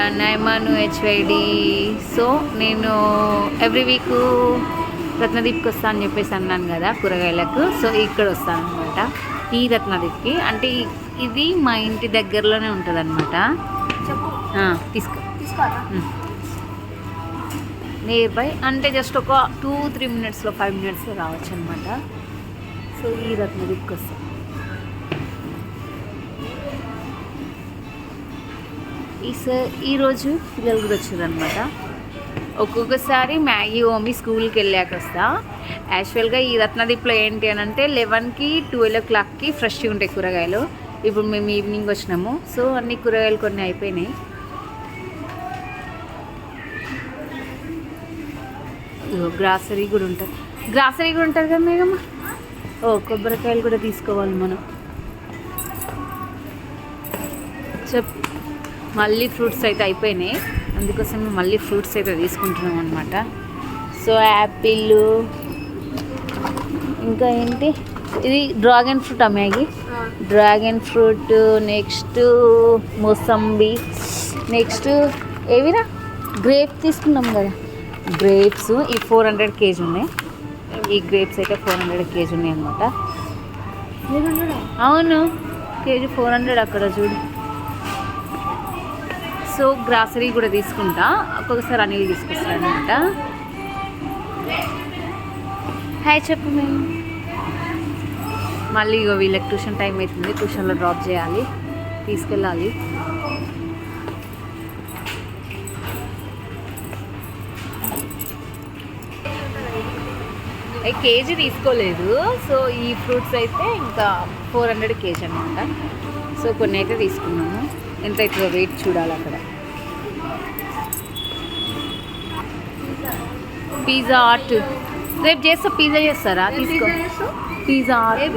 Everyone, I Manu HYD. So నేను every week రత్నదీప్కి వస్తాను అని చెప్పేసి అన్నాను కదా కూరగాయలకు. సో ఇక్కడ వస్తాను అనమాట ఈ రత్నదీప్కి. అంటే ఇది మా ఇంటి దగ్గరలోనే ఉంటుంది అనమాట. తీసుకో నియర్ బై, అంటే జస్ట్ ఒక 2-3 మినిట్స్లో 5 మినిట్స్లో రావచ్చు అనమాట. సో ఈ రత్నదీప్కి వస్తాను. ఈరోజు పిల్లలు కూడా వచ్చారనమాట. ఒక్కొక్కసారి మ్యాగీ ఓమి స్కూల్కి వెళ్ళాక వస్తా. యాక్చువల్గా ఈ రత్నదీప్లో ఏంటి అని అంటే 11కి 12 o'clockకి ఫ్రెష్గా ఉంటాయి కూరగాయలు. ఇప్పుడు మేము ఈవినింగ్ వచ్చినాము. సో అన్ని కూరగాయలు కొన్ని అయిపోయినాయి. గ్రాసరీ కూడా ఉంటుంది కదా మేఘమ్మ. కొబ్బరికాయలు కూడా తీసుకోవాలి మనం. మళ్ళీ ఫ్రూట్స్ అయితే అయిపోయినాయి, అందుకోసం మళ్ళీ ఫ్రూట్స్ అయితే తీసుకుంటున్నాం అనమాట. సో యాపిల్, ఇంకా ఏంటి ఇది dragon fruit Maggie, dragon fruit, next mosambi, next ఏవిరా గ్రేప్స్ తీసుకున్నాం కదా, గ్రేప్స్ ఈ 400 kg ఉన్నాయి. ఈ గ్రేప్స్ అయితే 400 kg ఉన్నాయి అనమాట. అవును, కేజీ 400 అక్కడ చూడు. సో గ్రాసరీ కూడా తీసుకుంటా, ఒక్కొక్కసారి అనిల్ తీసుకొస్తాను అనమాట. హాయ్ చెప్పు. మేము మళ్ళీ వీళ్ళకి ట్యూషన్ టైం అవుతుంది, ట్యూషన్లో డ్రాప్ చేయాలి, తీసుకెళ్ళాలి. కేజీ తీసుకోలేదు. సో ఈ ఫ్రూట్స్ అయితే ఇంకా 400 kg అనమాట. సో కొన్ని అయితే తీసుకున్నాము. ఎంత అవుతుందో వెయిట్ చూడాలి అక్కడ. పిజ్జా ఆర్ట్ రేపు చేస్తా. పిజ్జా చేస్తారా? తీసుకో. Pizza art,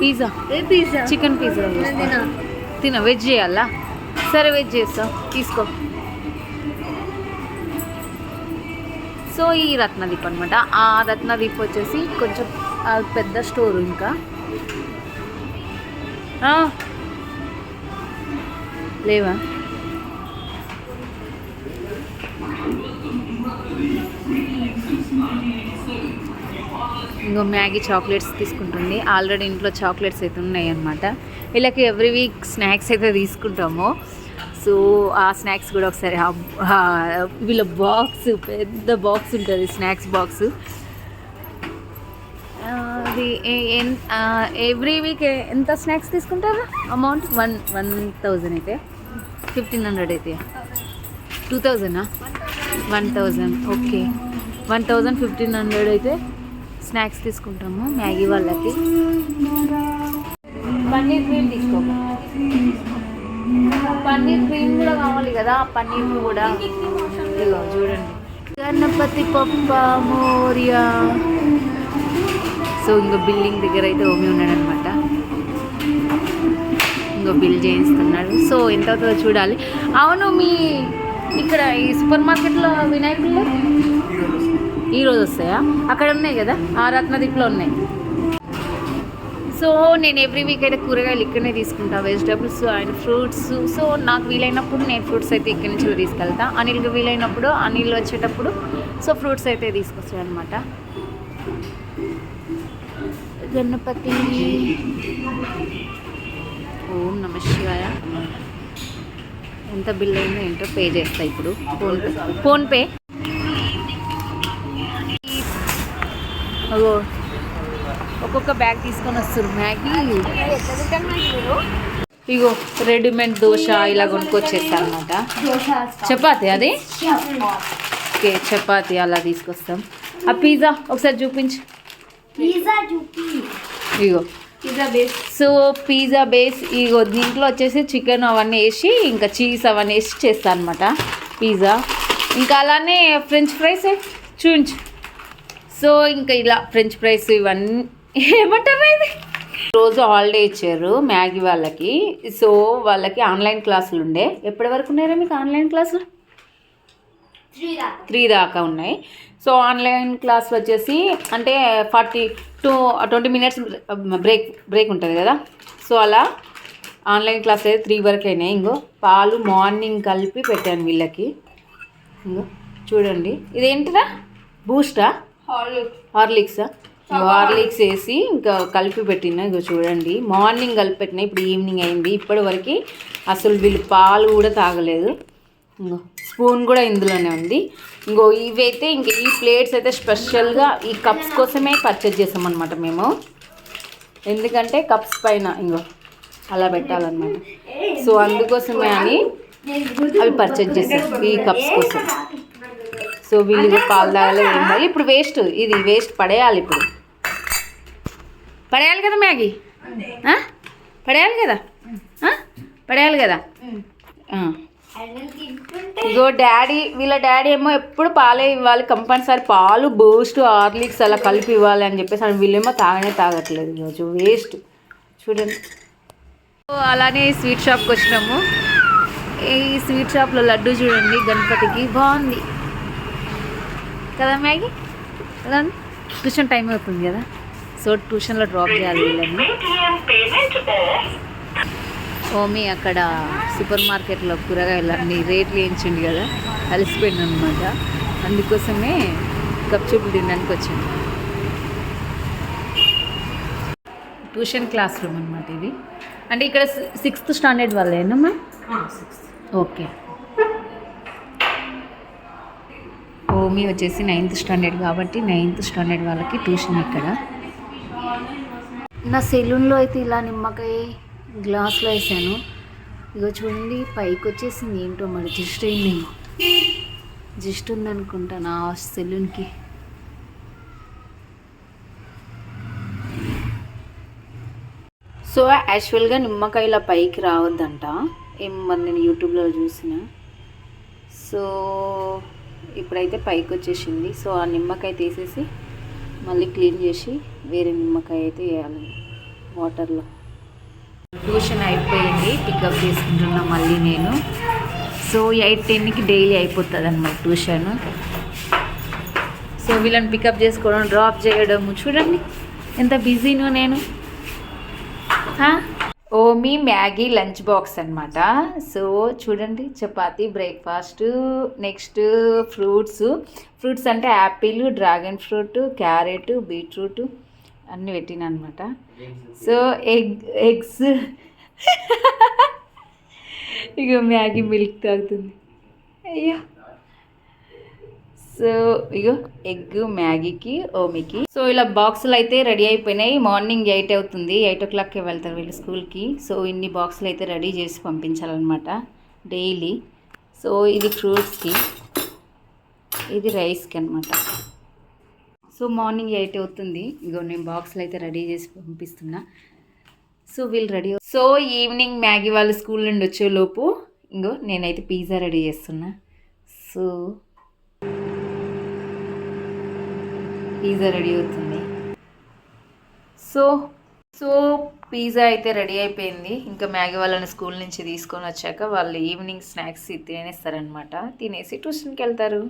pizza chicken pizza తిన. వెజ్ చేయాలా? సరే వెజ్ చేస్తా, తీసుకో. సో ఈ రత్నదీప్ అనమాట. ఆ రత్నదీప్ వచ్చేసి కొంచెం పెద్ద స్టోర్. ఇంకా లేవా? ఇంకో మ్యాగీ చాక్లెట్స్ తీసుకుంటుంది. ఆల్రెడీ ఇంట్లో చాక్లెట్స్ అయితే ఉన్నాయి అన్నమాట. వీళ్ళకి ఎవ్రీ వీక్ స్నాక్స్ అయితే తీసుకుంటాము. సో ఆ స్నాక్స్ కూడా ఒకసారి వీళ్ళ బాక్స్, పెద్ద బాక్స్ ఉంటుంది, స్నాక్స్ బాక్స్. అది ఎవ్రీ వీక్ ఎంత స్నాక్స్ తీసుకుంటారా? అమౌంట్ 1000 అయితే, 1500 అయితే, 2000 1000. ఓకే, 1000 1500 అయితే స్నాక్స్ తీసుకుంటాము మ్యాగీ వాళ్ళకి. పన్నీర్ క్రీమ్ తీసుకోము. పన్నీర్ క్రీమ్ కూడా కావాలి కదా, పన్నీర్ కూడా. ఇదిగో చూడండి, గణపతి పప్ప మోరియా. సో ఇంకో బిల్డింగ్ దగ్గర అయితే ఓమి ఉన్నాడు అనమాట. ఇంకో బిల్ చేయిస్తున్నాడు. సో ఎంత అవుతుందో చూడాలి. అవును, మీ ఇక్కడ ఈ సూపర్ మార్కెట్లో వినాయకులు ఈరోజు వస్తాయా? అక్కడ ఉన్నాయి కదా, ఆ రత్నదీప్లో ఉన్నాయి. సో నేను ఎవ్రీ వీక్ అయితే కూరగాయలు ఇక్కడనే తీసుకుంటా, వెజిటబుల్స్ అండ్ ఫ్రూట్స్. సో నాకు వీలైనప్పుడు నేను ఫ్రూట్స్ అయితే ఇక్కడి నుంచి తీసుకెళ్తా. అనిల్కి వీలైనప్పుడు, అనిల్ వచ్చేటప్పుడు సో ఫ్రూట్స్ అయితే తీసుకొస్తాయి అనమాట. గణపతి ఓం నమ శివాయ. ఎంత బిల్ అయిందో ఏంటో పే చేస్తా ఇప్పుడు. ఫోన్పే. ఒక్కొక్క బ్యాగ్ తీసుకొని వస్తారు మ్యాగీ. ఇగో రెడీమేడ్ దోశ ఇలా కొనుక్కొచ్చేస్తాను అనమాట. చపాతి అది. ఓకే, చపాతి అలా తీసుకొస్తాం. ఆ పిజ్జా ఒకసారి చూపించు. ఇగో pizza base. So pizza base ఇగో దీంట్లో వచ్చేసి చికెన్ అవన్నీ వేసి ఇంకా చీజ్ అవన్నీ వేసి చేస్తాను అనమాట పిజ్జా. ఇంకా అలానే ఫ్రెంచ్ ఫ్రైస్ చూపించు. సో ఇంకా ఇలా ఫ్రెంచ్ ఫ్రైస్ ఇవన్నీ ఏమంటారా ఇది. రోజు హాలిడే ఇచ్చారు మ్యాగీ వాళ్ళకి. సో వాళ్ళకి ఆన్లైన్ క్లాసులు ఉండే. ఎప్పటి వరకు ఉన్నారా మీకు ఆన్లైన్ క్లాసులు? 3 దాకా ఉన్నాయి. సో ఆన్లైన్ క్లాసులు వచ్చేసి అంటే 40 to 20 minutes బ్రేక్ ఉంటుంది కదా. సో అలా ఆన్లైన్ క్లాస్ అయితే 3 వరకు అయినాయి. ఇంకో పాలు మార్నింగ్ కలిపి పెట్టాను వీళ్ళకి. ఇంకో చూడండి, ఇదేంటిరా బూస్టా హార్లిక్సా? హార్లిక్స్ వేసి ఇంకా కలిపి పెట్టిన. ఇగో చూడండి, మార్నింగ్ కలిపి పెట్టిన, ఇప్పుడు ఈవినింగ్ అయింది. ఇప్పటి వరకు అసలు వీళ్ళు పాలు కూడా తాగలేదు. ఇంకో స్పూన్ కూడా ఇందులోనే ఉంది. ఇంకో ఇవైతే ఇంకా ఈ ప్లేట్స్ అయితే స్పెషల్గా ఈ కప్స్ కోసమే పర్చేజ్ చేసామన్నమాట మేము. ఎందుకంటే కప్స్ పైన ఇంకో అలా పెట్టాలన్నమాట. సో అందుకోసమే అని అవి పర్చేజ్ చేసాం ఈ కప్స్ కోసం. సో వీళ్ళు పాలు తాగలేదు, ఏం తాగాలి. ఇప్పుడు వేస్ట్, ఇది వేస్ట్ పడేయాలి. ఇప్పుడు పడేయాలి కదా మ్యాగీ, పడేయాలి కదా, పడేయాలి కదా. ఇగో డాడీ, వీళ్ళ డాడీ ఏమో ఎప్పుడు పాలే ఇవ్వాలి కంపల్సరీ, పాలు బూస్ట్ హార్లిక్స్ అలా కలిపి ఇవ్వాలి అని చెప్పేసి అని వీళ్ళేమో తాగట్లేదు ఈరోజు, వేస్ట్. చూడండి, అలానే స్వీట్ షాప్కి వచ్చినాము. ఈ స్వీట్ షాప్లో లడ్డు చూడండి, గణపతికి బాగుంది కదా మ్యాగీ. కదా ట్యూషన్ టైం అవుతుంది కదా, సో ట్యూషన్లో డ్రాప్ చేయాలి వీళ్ళని. ఓమి అక్కడ సూపర్ మార్కెట్లో కూరగాయలు అన్ని రేట్లు వేయించింది కదా, అలసిపోయింది అనమాట. అందుకోసమే గప్చుప్పులు తినడానికి వచ్చింది. ట్యూషన్ క్లాస్ రూమ్ అనమాట ఇది. అంటే ఇక్కడ 6th స్టాండర్డ్ వాళ్ళేనమ్మా? ఓకే. ఓమి వచ్చేసి 9th స్టాండర్డ్ కాబట్టి 9th స్టాండర్డ్ వాళ్ళకి ట్యూషన్ ఇక్కడ. నా సెలూన్లో అయితే ఇలా నిమ్మకాయ గ్లాస్లో వేసాను. ఇగో చూడండి, పైకి వచ్చేసింది. ఏంటో మరి జస్ట్ అయింది, జస్ట్ ఉందనుకుంటా నా సెలూన్కి. సో యాక్చువల్గా నిమ్మకాయల పైకి రావద్దంట, ఏం మరి నేను యూట్యూబ్లో చూసిన. సో ఇప్పుడైతే పైకి వచ్చేసింది. సో ఆ నిమ్మకాయ తీసేసి మళ్ళీ క్లీన్ చేసి వేరే నిమ్మకాయ అయితే వేయాలి వాటర్లో. ట్యూషన్ అయిపోయింది, పికప్ చేసుకుంటున్నా మళ్ళీ నేను. సో 8:10కి డైలీ అయిపోతుంది అన్నమాట ట్యూషన్. సో వీళ్ళని పికప్ చేసుకోవడం, డ్రాప్ చేయడం, చూడండి ఎంత బిజీనో నేను. ఓమి మ్యాగీ లంచ్ బాక్స్ అనమాట. సో చూడండి, చపాతీ బ్రేక్ఫాస్ట్, నెక్స్ట్ ఫ్రూట్స్ అంటే Apple, dragon fruit, carrot, beetroot అన్నీ పెట్టిన అనమాట. సో ఎగ్స్ ఇక మ్యాగీ మిల్క్ తాగుతుంది, అయ్యో. సో ఇగో ఎగ్ మ్యాగీకి ఓమికి. సో ఇలా బాక్సులు అయితే రెడీ అయిపోయినాయి. మార్నింగ్ 8 అవుతుంది, 8 o'clockకే వెళ్తారు వీళ్ళు స్కూల్కి. సో ఇన్ని బాక్సులు అయితే రెడీ చేసి పంపించాలన్నమాట డైలీ. సో ఇది ఫ్రూట్స్కి, ఇది రైస్కి అనమాట. సో మార్నింగ్ 8 అవుతుంది. ఇగో నేను బాక్సులు అయితే రెడీ చేసి పంపిస్తున్నా. సో వీళ్ళు రెడీ. సో ఈవినింగ్ మ్యాగీ వాళ్ళు స్కూల్ నుండి వచ్చేలోపు ఇంకో నేనైతే పిజ్జా రెడీ చేస్తున్నా. సో పిజ్జా రెడీ అవుతుంది. సో పిజ్జా అయితే రెడీ అయిపోయింది. ఇంకా మ్యాగీ వాళ్ళని స్కూల్ నుంచి తీసుకొని వచ్చాక వాళ్ళు ఈవినింగ్ స్నాక్స్ తినేస్తారనమాట. తినేసి ట్యూషన్కి వెళ్తారు.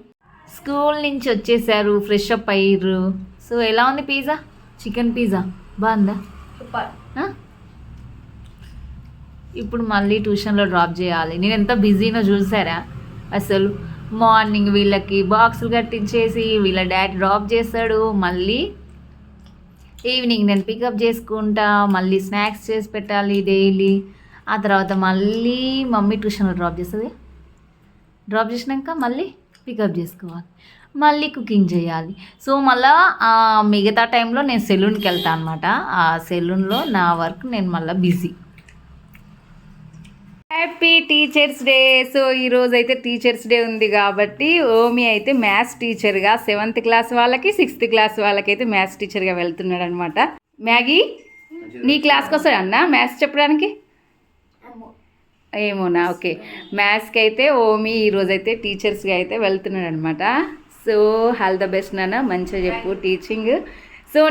స్కూల్ నుంచి వచ్చేసారు, ఫ్రెష్ అప్ అయ్యారు. సో ఎలా ఉంది పిజ్జా? చికెన్ పిజ్జా బాగుందా? సూపర్. ఇప్పుడు మళ్ళీ ట్యూషన్లో డ్రాప్ చేయాలి. నేను ఎంత బిజీనో చూసారా అసలు. మార్నింగ్ వీళ్ళకి బాక్సులు కట్టించేసి వీళ్ళ డాడీ డ్రాప్ చేస్తాడు, మళ్ళీ ఈవినింగ్ నేను పికప్ చేసుకుంటా, మళ్ళీ స్నాక్స్ చేసి పెట్టాలి డైలీ. ఆ తర్వాత మళ్ళీ మమ్మీ ట్యూషన్లో డ్రాప్ చేస్తుంది. డ్రాప్ చేసినాక మళ్ళీ పికప్ చేసుకోవాలి, మళ్ళీ కుకింగ్ చేయాలి. సో మళ్ళీ మిగతా టైంలో నేను సెలూన్కి వెళ్తాను అనమాట. ఆ సెలూన్లో నా వర్క్ నేను మళ్ళీ busy. Happy teachers day. So ఈరోజు అయితే టీచర్స్ డే ఉంది కాబట్టి ఓమి అయితే మ్యాథ్స్ టీచర్గా 7th క్లాస్ వాళ్ళకి 6th క్లాస్ వాళ్ళకైతే మ్యాథ్స్ టీచర్గా వెళ్తున్నాడు అనమాట. మ్యాగీ నీ క్లాస్కి వస్తాడు అన్న మ్యాథ్స్ చెప్పడానికి? ఏమోనా, ఓకే. మ్యాథ్స్కి అయితే ఓమి ఈరోజైతే టీచర్స్గా అయితే వెళ్తున్నాడు అనమాట. సో ఆల్ ద బెస్ట్ నాన్న, మంచిగా చెప్పు టీచింగ్. సో